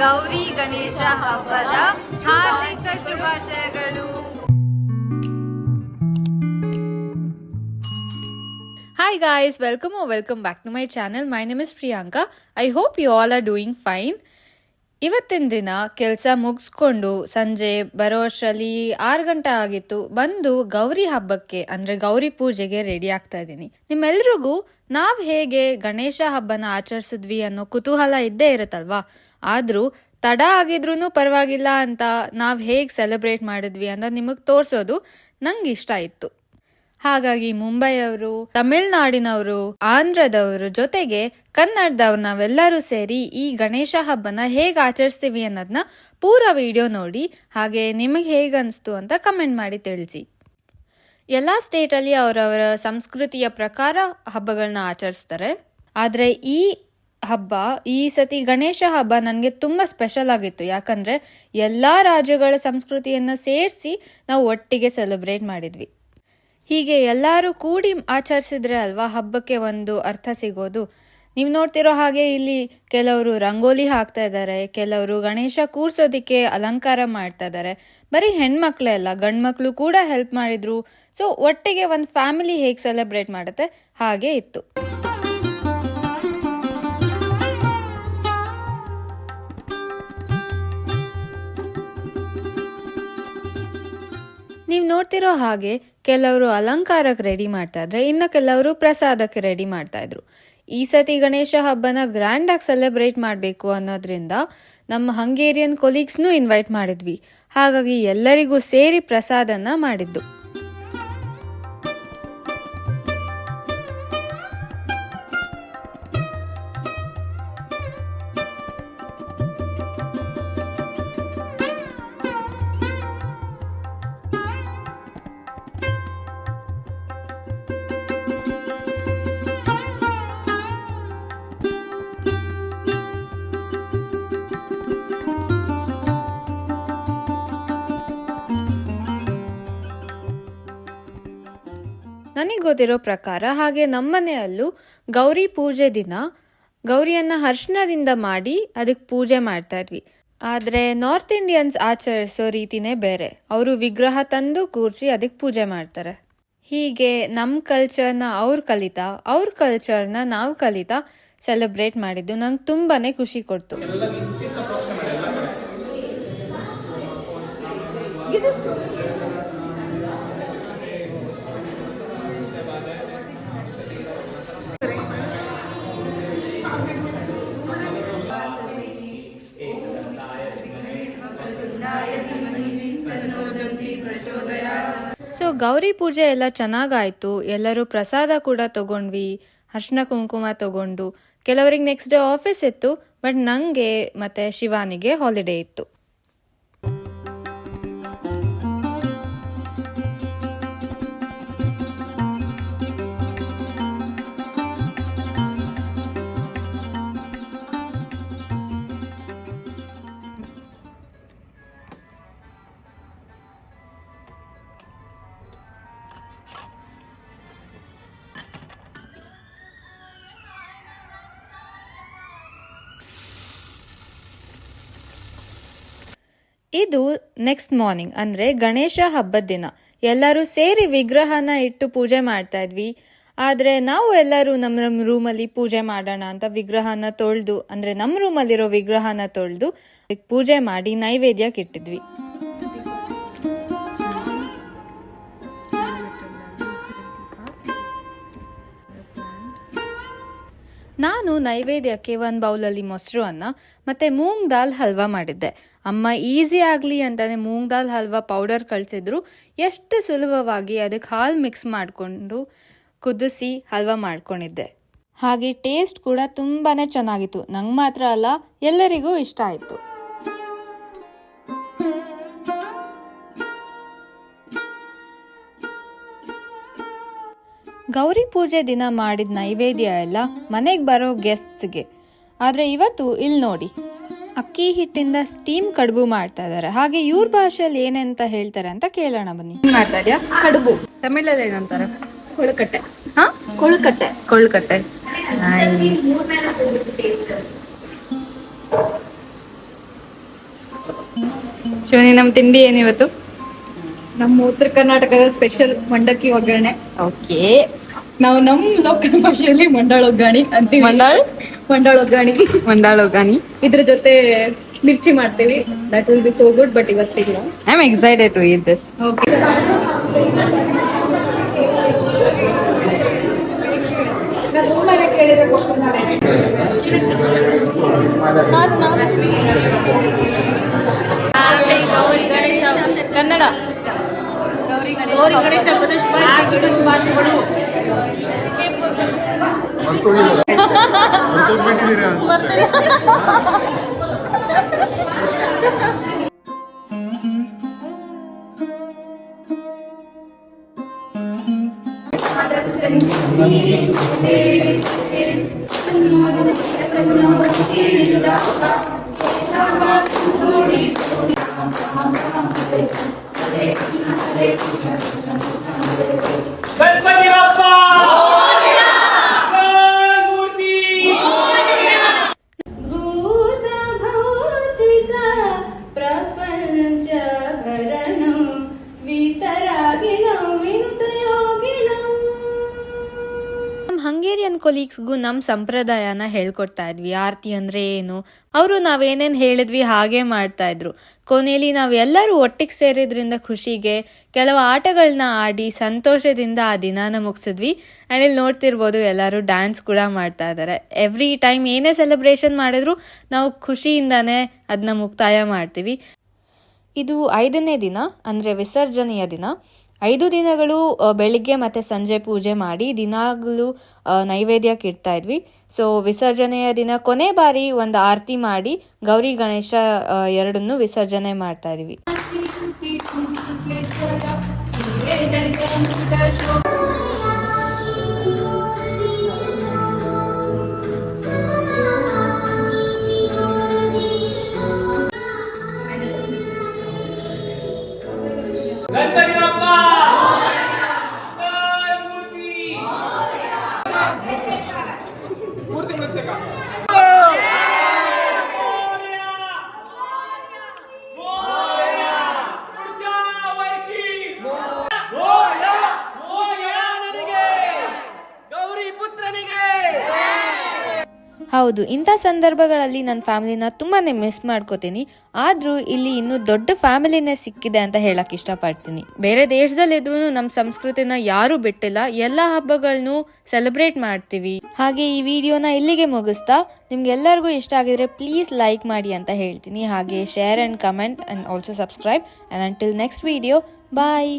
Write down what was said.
ಗೌರಿ ಗಣೇಶ ಹಬ್ಬದ ಹಾರ್ದಿಕ ಶುಭಾಶಯಗಳು. Hi guys, welcome back to my channel. My name is Priyanka. I hope you all are doing fine. ಇವತ್ತಿನ ದಿನ ಕೆಲಸ ಮುಗಿಸ್ಕೊಂಡು ಸಂಜೆ ಬರೋ ಅಷ್ಟರಲ್ಲಿ 6 ಗಂಟೆ ಆಗಿತ್ತು. ಬಂದು ಗೌರಿ ಹಬ್ಬಕ್ಕೆ ಅಂದ್ರೆ ಗೌರಿ ಪೂಜೆಗೆ ರೆಡಿ ಆಗ್ತಾ ಇದ್ದೀನಿ. ನಿಮ್ಮೆಲ್ರಿಗೂ ನಾವ್ ಹೇಗೆ ಗಣೇಶ ಹಬ್ಬನ ಆಚರಿಸಿದ್ವಿ ಅನ್ನೋ ಕುತೂಹಲ ಇದ್ದೇ ಇರುತ್ತಲ್ವಾ. ಆದ್ರೂ ತಡ ಆಗಿದ್ರೂ ಪರವಾಗಿಲ್ಲ ಅಂತ ನಾವ್ ಹೇಗ್ ಸೆಲೆಬ್ರೇಟ್ ಮಾಡಿದ್ವಿ ಅಂತ ನಿಮಗ್ ತೋರ್ಸೋದು ನಂಗೆ ಇಷ್ಟ ಇತ್ತು. ಹಾಗಾಗಿ ಮುಂಬೈಯವರು, ತಮಿಳ್ನಾಡಿನವರು, ಆಂಧ್ರದವರು ಜೊತೆಗೆ ಕನ್ನಡದವ್ರು ನಾವೆಲ್ಲರೂ ಸೇರಿ ಈ ಗಣೇಶ ಹಬ್ಬನ ಹೇಗೆ ಆಚರಿಸ್ತೀವಿ ಅನ್ನೋದನ್ನ ಪೂರ ವಿಡಿಯೋ ನೋಡಿ ಹಾಗೆ ನಿಮಗೆ ಹೇಗೆ ಅನಿಸ್ತು ಅಂತ ಕಮೆಂಟ್ ಮಾಡಿ ತಿಳಿಸಿ. ಎಲ್ಲ ಸ್ಟೇಟಲ್ಲಿ ಅವರವರ ಸಂಸ್ಕೃತಿಯ ಪ್ರಕಾರ ಹಬ್ಬಗಳನ್ನ ಆಚರಿಸ್ತಾರೆ. ಆದರೆ ಈ ಹಬ್ಬ, ಈ ಸತಿ ಗಣೇಶ ಹಬ್ಬ ನನಗೆ ತುಂಬ ಸ್ಪೆಷಲ್ ಆಗಿತ್ತು. ಯಾಕಂದರೆ ಎಲ್ಲ ರಾಜ್ಯಗಳ ಸಂಸ್ಕೃತಿಯನ್ನು ಸೇರಿಸಿ ನಾವು ಒಟ್ಟಿಗೆ ಸೆಲೆಬ್ರೇಟ್ ಮಾಡಿದ್ವಿ. ಹೀಗೆ ಎಲ್ಲರೂ ಕೂಡಿ ಆಚರಿಸಿದ್ರೆ ಅಲ್ವಾ ಹಬ್ಬಕ್ಕೆ ಒಂದು ಅರ್ಥ ಸಿಗೋದು. ನೀವು ನೋಡ್ತಿರೋ ಹಾಗೆ ಇಲ್ಲಿ ಕೆಲವರು ರಂಗೋಲಿ ಹಾಕ್ತಾ ಇದ್ದಾರೆ, ಕೆಲವರು ಗಣೇಶ ಕೂರ್ಸೋದಿಕ್ಕೆ ಅಲಂಕಾರ ಮಾಡ್ತಾ ಇದ್ದಾರೆ. ಬರೀ ಹೆಣ್ಮಕ್ಳೇ ಅಲ್ಲ, ಗಂಡು ಮಕ್ಕಳು ಕೂಡ ಹೆಲ್ಪ್ ಮಾಡಿದ್ರು. ಸೊ ಒಟ್ಟಿಗೆ ಒಂದು ಫ್ಯಾಮಿಲಿ ಹೇಗೆ ಸೆಲೆಬ್ರೇಟ್ ಮಾಡುತ್ತೆ ಹಾಗೆ ಇತ್ತು. ನೀವು ನೋಡ್ತಿರೋ ಹಾಗೆ ಕೆಲವರು ಅಲಂಕಾರಕ್ಕೆ ರೆಡಿ ಮಾಡ್ತಾ ಇದ್ರೆ, ಇನ್ನು ಕೆಲವರು ಪ್ರಸಾದಕ್ಕೆ ರೆಡಿ ಮಾಡ್ತಾ ಇದ್ರು. ಈ ಸತಿ ಗಣೇಶ ಹಬ್ಬನ ಗ್ರ್ಯಾಂಡ್ ಆಗಿ ಸೆಲೆಬ್ರೇಟ್ ಮಾಡಬೇಕು ಅನ್ನೋದ್ರಿಂದ ನಮ್ಮ ಹಂಗೇರಿಯನ್ ಕೊಲೀಗ್ಸ್ನೂ ಇನ್ವೈಟ್ ಮಾಡಿದ್ವಿ. ಹಾಗಾಗಿ ಎಲ್ಲರಿಗೂ ಸೇರಿ ಪ್ರಸಾದನ ಮಾಡಿದ್ದು. ನನಗೆ ಗೊತ್ತಿರೋ ಪ್ರಕಾರ ಹಾಗೆ ನಮ್ಮನೆಯಲ್ಲೂ ಗೌರಿ ಪೂಜೆ ದಿನ ಗೌರಿಯನ್ನು ಅರ್ಶಿಣದಿಂದ ಮಾಡಿ ಅದಕ್ಕೆ ಪೂಜೆ ಮಾಡ್ತಾ ಇದ್ವಿ. ಆದರೆ ನಾರ್ತ್ ಇಂಡಿಯನ್ಸ್ ಆಚರಿಸೋ ರೀತಿನೇ ಬೇರೆ. ಅವರು ವಿಗ್ರಹ ತಂದು ಕೂರಿಸಿ ಅದಕ್ಕೆ ಪೂಜೆ ಮಾಡ್ತಾರೆ. ಹೀಗೆ ನಮ್ಮ ಕಲ್ಚರ್ನ ಅವ್ರು ಕಲಿತಾ, ಅವ್ರ ಕಲ್ಚರ್ನ ನಾವು ಕಲಿತಾ ಸೆಲೆಬ್ರೇಟ್ ಮಾಡಿದ್ದು ನಂಗೆ ತುಂಬಾ ಖುಷಿ ಕೊಡ್ತು. ಸೊ ಗೌರಿ ಪೂಜೆ ಎಲ್ಲ ಚೆನ್ನಾಗಾಯ್ತು. ಎಲ್ಲರೂ ಪ್ರಸಾದ ಕೂಡ ತಗೊಂಡ್ವಿ, ಅರ್ಶಿನ ಕುಂಕುಮ ತಗೊಂಡು. ಕೆಲವರಿಗೆ ನೆಕ್ಸ್ಟ್ ಡೇ ಆಫೀಸ್ ಇತ್ತು, ಬಟ್ ನಂಗೆ ಮತ್ತೆ ಶಿವಾನಿಗೆ ಹಾಲಿಡೇ ಇತ್ತು. ಇದು ನೆಕ್ಸ್ಟ್ ಮಾರ್ನಿಂಗ್ ಅಂದರೆ ಗಣೇಶ ಹಬ್ಬದ ದಿನ ಎಲ್ಲರೂ ಸೇರಿ ವಿಗ್ರಹನ ಇಟ್ಟು ಪೂಜೆ ಮಾಡ್ತಾ ಇದ್ವಿ. ಆದರೆ ನಾವು ಎಲ್ಲರೂ ನಮ್ಮ ರೂಮಲ್ಲಿ ಪೂಜೆ ಮಾಡೋಣ ಅಂತ ವಿಗ್ರಹನ ತೊಳೆದು, ಅಂದರೆ ನಮ್ಮ ರೂಮಲ್ಲಿರೋ ವಿಗ್ರಹನ ತೊಳೆದು ಪೂಜೆ ಮಾಡಿ ನೈವೇದ್ಯಕ್ಕೆ ಇಟ್ಟಿದ್ವಿ. ನಾನು ನೈವೇದ್ಯಕ್ಕೆ ಒಂದು ಬೌಲಲ್ಲಿ ಮೊಸರು ಅನ್ನ ಮತ್ತು ಮೂಂಗ್ ದಾಲ್ ಹಲ್ವಾ ಮಾಡಿದ್ದೆ. ಅಮ್ಮ ಈಸಿ ಆಗಲಿ ಅಂತಲೇ ಮೂಂಗ್ ದಾಲ್ ಹಲ್ವಾ ಪೌಡರ್ ಕಳಿಸಿದ್ರು. ಎಷ್ಟು ಸುಲಭವಾಗಿ ಅದಕ್ಕೆ ಹಾಲು ಮಿಕ್ಸ್ ಮಾಡಿಕೊಂಡು ಕುದಿಸಿ ಹಲ್ವಾ ಮಾಡ್ಕೊಂಡಿದ್ದೆ. ಹಾಗೆ ಟೇಸ್ಟ್ ಕೂಡ ತುಂಬಾ ಚೆನ್ನಾಗಿತ್ತು. ನಂಗೆ ಮಾತ್ರ ಅಲ್ಲ, ಎಲ್ಲರಿಗೂ ಇಷ್ಟ ಆಯಿತು. ಗೌರಿ ಪೂಜೆ ದಿನ ಮಾಡಿದ ನೈವೇದ್ಯ ಎಲ್ಲ ಮನೆಗೆ ಬರೋ ಗೆಸ್ಟ್ಸ್ಗೆ. ಆದರೆ ಇವತ್ತು ಇಲ್ಲಿ ನೋಡಿ, ಅಕ್ಕಿ ಹಿಟ್ಟಿಂದ ಸ್ಟೀಮ್ ಕಡುಬು ಮಾಡ್ತಾ ಇದ್ದಾರೆ. ಹಾಗೆ ಇವ್ರ ಭಾಷೆಯಲ್ಲಿ ಏನಂತ ಹೇಳ್ತಾರೆ ಅಂತ ಕೇಳೋಣ ಬನ್ನಿ. ಮಾಡ್ತಾ ಇದೆಯಾ ಕಡುಬು? ತಮಿಳಲ್ಲಿ ಏನಂತಾರೆ? ಕೊಳುಕಟ್ಟೆ. ಹಾ, ಕೊಳುಕಟ್ಟೆ. ಕೊಳುಕಟ್ಟೆ. ಶಿವನಿ, ನಮ್ಮ ತಿಂಡಿ ಏನಿವತ್ತು? ನಮ್ಮ ಉತ್ತರ ಕರ್ನಾಟಕದ ಸ್ಪೆಷಲ್ ಮಂಡಕ್ಕಿ ಒಗ್ಗರಣೆ. ಓಕೆ. ನಾವು ನಮ್ಮ ಲೋಕಲ್ ಭಾಷೆಯಲ್ಲಿ ಮಂಡಾಳ ಒಗ್ಗಾಣಿ ಅಂತೀವಿ. ಮಂಡಾಳ ಒಗ್ಗಾಣಿ. ಇದ್ರ ಜೊತೆ ಮಿರ್ಚಿ ಮಾಡ್ತೀವಿ. That will be so good. But ಇವತ್ತಿಲ್ಲ. I am excited to eat this. Okay. Kannada. Gauri Ganesha ಹಬ್ಬದ ಶುಭಾಶಯಗಳು. ಹಂಗೇರಿಯನ್ ಕೊಲೀಗ್ಸ್ಗೂ ನಮ್ಮ ಸಂಪ್ರದಾಯನ ಹೇಳ್ಕೊಡ್ತಾ ಇದ್ವಿ. ಆರತಿ ಅಂದರೆ ಏನು, ಅವರು ನಾವೇನೇನು ಹೇಳಿದ್ವಿ ಹಾಗೆ ಮಾಡ್ತಾ ಇದ್ರು. ಕೊನೆಯಲ್ಲಿ ನಾವೆಲ್ಲರೂ ಒಟ್ಟಿಗೆ ಸೇರಿದ್ರಿಂದ ಖುಷಿಗೆ ಕೆಲವು ಆಟಗಳನ್ನ ಆಡಿ ಸಂತೋಷದಿಂದ ಆ ದಿನಾನ ಮುಗಿಸಿದ್ವಿ. ಆ್ಯಂಡ್ ಇಲ್ಲಿ ನೋಡ್ತಿರ್ಬೋದು ಎಲ್ಲರೂ ಡ್ಯಾನ್ಸ್ ಕೂಡ ಮಾಡ್ತಾ ಇದ್ದಾರೆ. ಎವ್ರಿ ಟೈಮ್ ಏನೇ ಸೆಲೆಬ್ರೇಷನ್ ಮಾಡಿದ್ರು ನಾವು ಖುಷಿಯಿಂದಾನೇ ಅದನ್ನ ಮುಕ್ತಾಯ ಮಾಡ್ತೀವಿ. ಇದು 5ನೇ ದಿನ, ಅಂದರೆ ವಿಸರ್ಜನೆಯ ದಿನ. 5 ದಿನಗಳು ಬೆಳಿಗ್ಗೆ ಮತ್ತು ಸಂಜೆ ಪೂಜೆ ಮಾಡಿ ದಿನಾಗಲೂ ನೈವೇದ್ಯಕ್ಕೆ ಇಡ್ತಾ ಇದ್ವಿ. ಸೊ ವಿಸರ್ಜನೆಯ ದಿನ ಕೊನೆ ಬಾರಿ ಒಂದು ಆರತಿ ಮಾಡಿ ಗೌರಿ ಗಣೇಶ ಎರಡನ್ನೂ ವಿಸರ್ಜನೆ ಮಾಡ್ತಾ ಇದ್ವಿ. ಹೌದು, ಇಂಥ ಸಂದರ್ಭಗಳಲ್ಲಿ ನನ್ನ ಫ್ಯಾಮಿಲಿನ ತುಂಬಾ ಮಿಸ್ ಮಾಡ್ಕೋತೀನಿ. ಆದರೂ ಇಲ್ಲಿ ಇನ್ನೂ ದೊಡ್ಡ ಫ್ಯಾಮಿಲಿನೇ ಸಿಕ್ಕಿದೆ ಅಂತ ಹೇಳಕ್ಕೆ ಇಷ್ಟಪಡ್ತೀನಿ. ಬೇರೆ ದೇಶದಲ್ಲಿದ್ರೂ ನಮ್ಮ ಸಂಸ್ಕೃತಿನ ಯಾರೂ ಬಿಟ್ಟಿಲ್ಲ. ಎಲ್ಲ ಹಬ್ಬಗಳನ್ನೂ ಸೆಲೆಬ್ರೇಟ್ ಮಾಡ್ತೀವಿ. ಹಾಗೆ ಈ ವಿಡಿಯೋನ ಇಲ್ಲಿಗೆ ಮುಗಿಸ್ತಾ, ನಿಮ್ಗೆಲ್ಲರಿಗೂ ಇಷ್ಟ ಆಗಿದ್ರೆ ಪ್ಲೀಸ್ ಲೈಕ್ ಮಾಡಿ ಅಂತ ಹೇಳ್ತೀನಿ. ಹಾಗೆ share and comment and also subscribe. And until next video, bye.